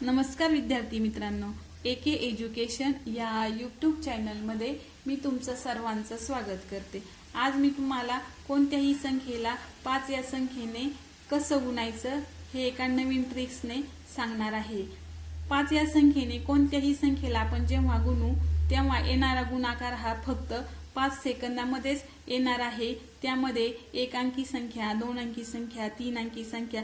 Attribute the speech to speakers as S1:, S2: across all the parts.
S1: नमस्कार विद्यार्थी मित्रांनो, एके एज्युकेशन या यूट्यूब चॅनलमध्ये मी तुमचं सर्वांचं स्वागत करते। आज मी तुम्हाला कोणत्याही संख्येला 5 या संख्येने कसं गुणायचं हे एका नवीन ट्रिक्सने सांगणार आहे। 5 या संख्येने कोणत्याही संख्येला आपण जेव्हा गुणू तेव्हा येणारा गुणाकार हा फक्त 5 सेकंदामध्येच येणार आहे। त्यामध्ये एक अंकी संख्या, दोन अंकी संख्या, तीन अंकी संख्या,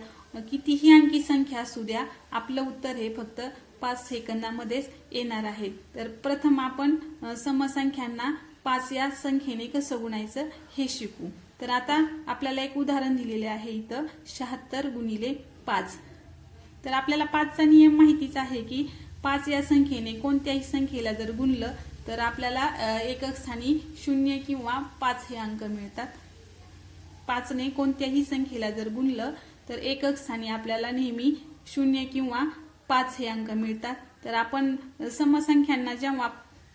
S1: कितीही अंकी संख्या असू द्या, आपलं उत्तर हे फक्त 5 सेकंदामध्येच येणार आहे। तर प्रथम आपण समसंख्यांना 5 या संख्येने कसं गुणायचं हे शिकू। तर आता आपल्याला एक उदाहरण दिलेले आहे इथं 76 गुणिले 5। तर आपल्याला 5चा नियम माहितीच आहे की 5 या संख्येने कोणत्याही संख्येला जर गुणलं तर आपल्याला एकक स्थानी 0 किंवा 5 हे अंक मिळतात। 5 ने कोणत्याही संख्येला जर गुणलं तर एकक स्थानी आपल्याला नेहमी 0 किंवा 5 हे अंक मिळतात। तर आपण समसंख्यांना जेव्हा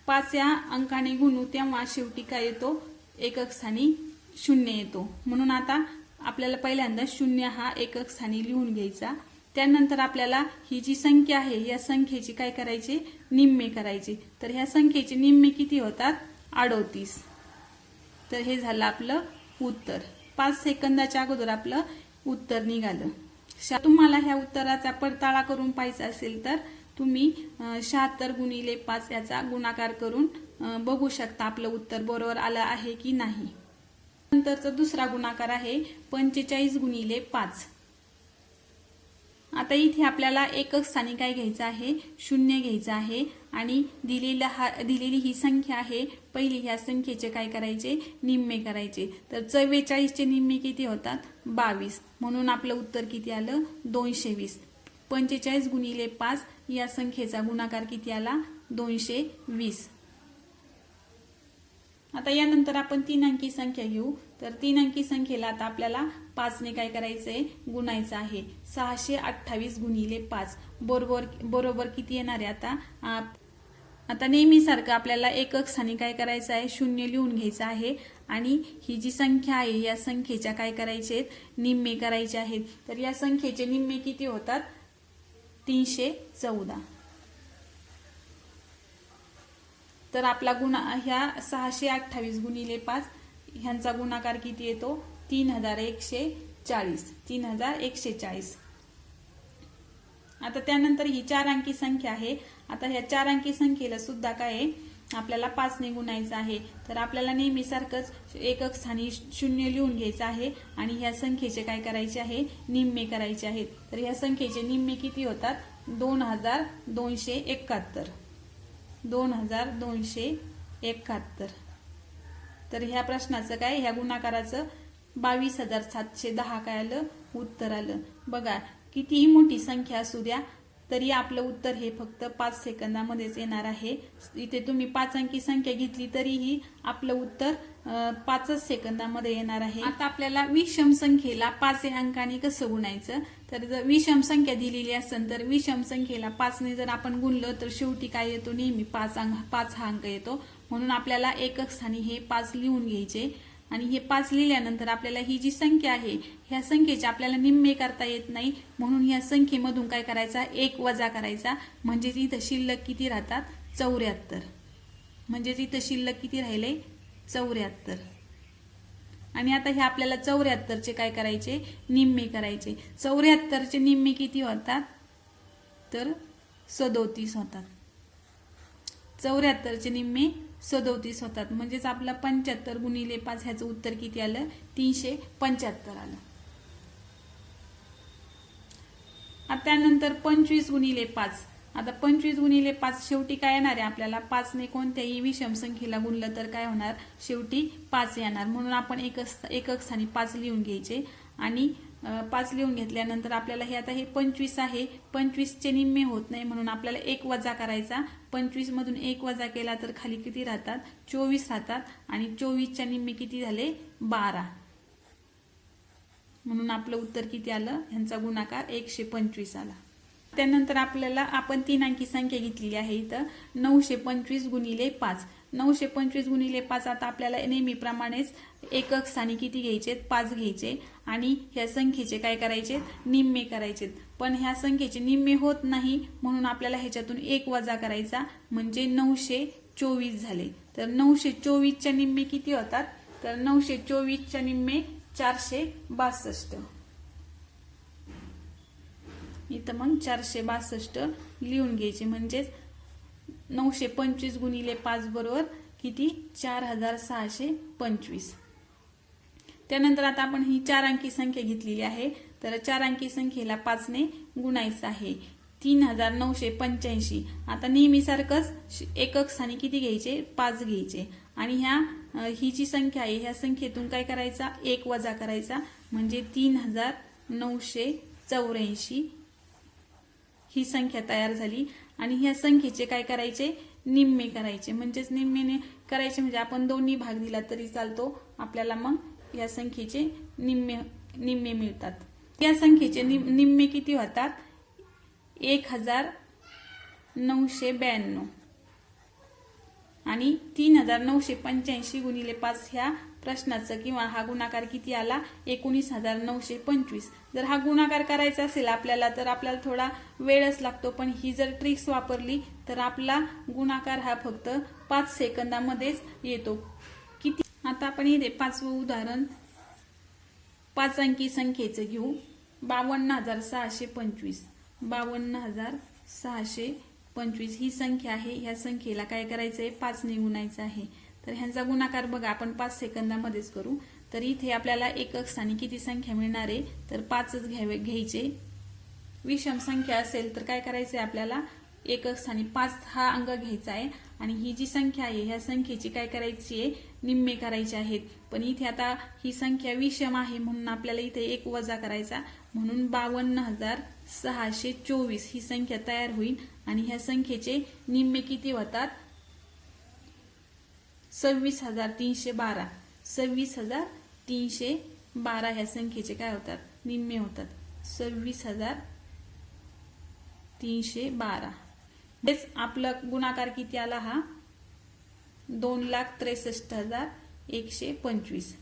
S1: 5 या अंकाने गुणू तेव्हा शेवटी काय येतो, एकक स्थानी 0 येतो। म्हणून आता आपल्याला पहिल्यांदा 0 हा एकक स्थानी लिहून घ्यायचा। त्यानंतर आपल्याला ही जी संख्या आहे या संख्येची काय करायचे, निम्मे करायचे। तर ह्या संख्येचे निम्मे किती होतात, 38। तर हे झालं आपलं उत्तर। 5 सेकंदाच्या अगोदर आपलं उत्तर निघालं। तुम्हाला ह्या उत्तराचा पडताळा करून पाहायचा असेल तर तुम्ही 76 गुणिले 5 याचा गुणाकार करून बघू शकता आपलं उत्तर बरोबर आलं आहे की नाही। नंतरचा दुसरा गुणाकार आहे 45 गुणिले 5। आता इथे आपल्याला एकक स्थानी काय घ्यायचं आहे, 0 घ्यायचं आहे आणि दिलेली ही संख्या आहे, पहिली ह्या संख्येचे काय करायचे, निम्मे करायचे। तर 44 चे निम्मे किती होतात, 22। म्हणून आपलं उत्तर किती आलं, 220। 45 गुणिले 5 या संख्येचा गुणाकार किती आला, 220। आता यानंतर आपण 3 अंकी संख्या घेऊ। तर 3 अंकी संख्येला आता आपल्याला 5 ने काय करायचंय, गुणायचं आहे। 628 गुणिले 5 बरोबर किती येणार आहे। आता नेहमीसारखं आपल्याला एकक स्थानी काय करायचं आहे, 0 लिहून घ्यायचं आहे आणि ही जी संख्या आहे या संख्येच्या काय करायचे, निम्मे करायचे आहेत। तर या संख्येचे निम्मे किती होतात, 314। तर आपला ह्या 628 गुणिले 5 ह्यांचा गुणाकार किती येतो, 3140। 3140। आता त्यानंतर ही 4 अंकी संख्या आहे। आता ह्या 4 अंकी संख्येला सुद्धा काय आहे, आपल्याला 5 ने गुणायचं आहे। तर आपल्याला नेहमी सारखंच एकक स्थानी 0 लिहून घ्यायचं आहे आणि ह्या संख्येचे काय करायचे आहे, निम्मे करायचे आहेत। तर ह्या संख्येचे निम्मे किती होतात, 2271। 2271। तर ह्या प्रश्नाचं काय, ह्या गुणाकाराचं 22,710 काय आलं, उत्तर आलं। बघा कितीही मोठी संख्या असू द्या तरी आपलं उत्तर हे फक्त 5 सेकंदामध्येच येणार आहे। इथे तुम्ही 5 अंकी संख्या घेतली तरीही आपलं उत्तर 5 सेकंदामध्ये येणार आहे। आता आपल्याला विषम संख्येला 5 या अंकाने कसं गुणायचं। तर जर विषम संख्या दिलेली असेल तर विषम संख्येला 5 ने जर आपण गुणलं तर शेवटी काय येतो, नेहमी 5 हा अंक येतो। म्हणून आपल्याला एकक स्थानी हे 5 लिहून घ्यायचे आणि हे 5 लिहिल्यानंतर आपल्याला ही जी संख्या आहे ह्या संख्येचे आपल्याला निम्मे करता येत नाही। म्हणून ह्या संख्येमधून काय करायचा, 1 वजा करायचा। म्हणजे इथं शिल्लक किती राहतात, 74। म्हणजे इथं शिल्लक किती राहिले, 74। आणि आता हे आपल्याला 74 चे काय करायचे, निम्मे करायचे। 74 चे निम्मे किती होतात, तर 37 होतात। 74 चे निम्मे 37 होतात। म्हणजेच आपला 75 गुणिले 5 ह्याचं उत्तर किती आलं, 375 आलं। आता त्यानंतर 25 गुणिले 5। आता 25 गुणिले 5 शेवटी काय येणार आहे, आपल्याला 5 ने कोणत्याही विषम संख्येला गुणलं तर काय होणार, शेवटी 5 येणार। म्हणून आपण एकक स्थानी 5 लिहून घ्यायचे आणि 5 लिहून घेतल्यानंतर आपल्याला हे आता हे 25 आहे, 25 चे निम्मे होत नाही म्हणून आपल्याला 1 वजा करायचा। 25 मधून 1 वजा केला तर खाली किती राहतात, 24 राहतात आणि 24 च्या निम्मे किती झाले, 12। म्हणून आपलं उत्तर किती आलं, ह्यांचा गुणाकार 125 आला। त्यानंतर आपल्याला आपण 3 अंकी संख्या घेतलेली आहे इथं 925 गुणिले 5। 925 गुणिले 5 आता आपल्याला नेहमीप्रमाणेच एकक स्थानी किती घ्यायचे? 5 घ्यायचे आणि ह्या संख्येचे काय करायचे? निम्मे करायचे. पण ह्या संख्येचे निम्मे होत नाही म्हणून आपल्याला ह्याच्यातून 1 वजा करायचा म्हणजे 924 झाले. तर 924च्या निम्मे किती होतात? तर 924च्या निम्मे 462. इथं मग 462 लिहून घ्यायचे. म्हणजेच 925 गुणिले 5 बरोबर किती? 4625. त्यानंतर आता आपण ही 4 अंकी संख्या घेतलेली आहे. तर 4 अंकी संख्येला 5 ने गुणायचं आहे. 3985. आता नेहमीसारखंच एकक स्थानी किती घ्यायचे? 5 घ्यायचे आणि ही जी संख्या आहे ह्या संख्येतून काय करायचा? 1 वजा करायचा म्हणजे 3984 ही संख्या तयार झाली. आणि ह्या संख्येचे काय करायचे? निम्मे करायचे. म्हणजेच निम्मेने करायचे म्हणजे आपण दोन्ही भाग दिला तरी चालतो. आपल्याला मग या संख्येचे निम्मे मिळतात. या संख्येचे निम्मे किती होतात? 1992 आणि 3985 गुणिले 5 ह्या प्रश्नाचं किंवा हा गुणाकार किती आला? 19925. जर हा गुणाकार करायचा असेल आपल्याला तर आपल्याला थोडा वेळच लागतो. पण ही जर ट्रिक्स वापरली तर आपला गुणाकार हा फक्त 5 सेकंदामध्येच येतो. किती? आता आपण इथे 5वं उदाहरण 5 अंकी संख्येचं घेऊ. 52625. 52625 ही संख्या आहे. ह्या संख्येला काय करायचंय? 5 ने गुणायचं आहे. तर ह्यांचा गुणाकार बघा आपण 5 सेकंदामध्येच करू. तर इथे आपल्याला एकक स्थानी किती संख्या मिळणार आहे? तर 5च घ्यायचे. विषम संख्या असेल तर काय करायचंय? आपल्याला एकक स्थानी 5 हा अंक घ्यायचा आहे आणि ही जी संख्या आहे ह्या संख्येची काय करायची आहे? निम्मे करायचे आहेत. पण इथे आता ही संख्या विषम आहे म्हणून आपल्याला इथे 1 वजा करायचा म्हणून 52624 ही संख्या तयार होईल. आणि ह्या संख्येचे निम्मे किती होतात? 26312. 26312 ह्या संख्येचे काय होतात? निम्मे होतात. 26312. हेच आपला गुणाकार किती आला? हा 2,63,125.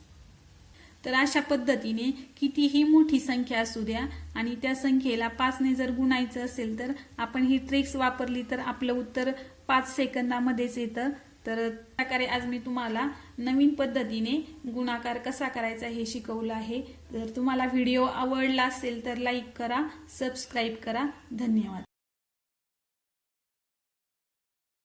S1: तर अशा पद्धतीने कितीही मोठी संख्या असू द्या आणि त्या संख्येला 5 ने जर गुणायचं असेल तर आपण ही ट्रिक्स वापरली तर आपलं उत्तर 5 सेकंदामध्येच येतं. तर प्रकारे आज मी तुम्हाला नवीन पद्धतीने गुणाकार कसा करायचा हे शिकवलं आहे. जर तुम्हाला व्हिडिओ आवडला असेल तर लाईक करा, सबस्क्राईब करा. धन्यवाद.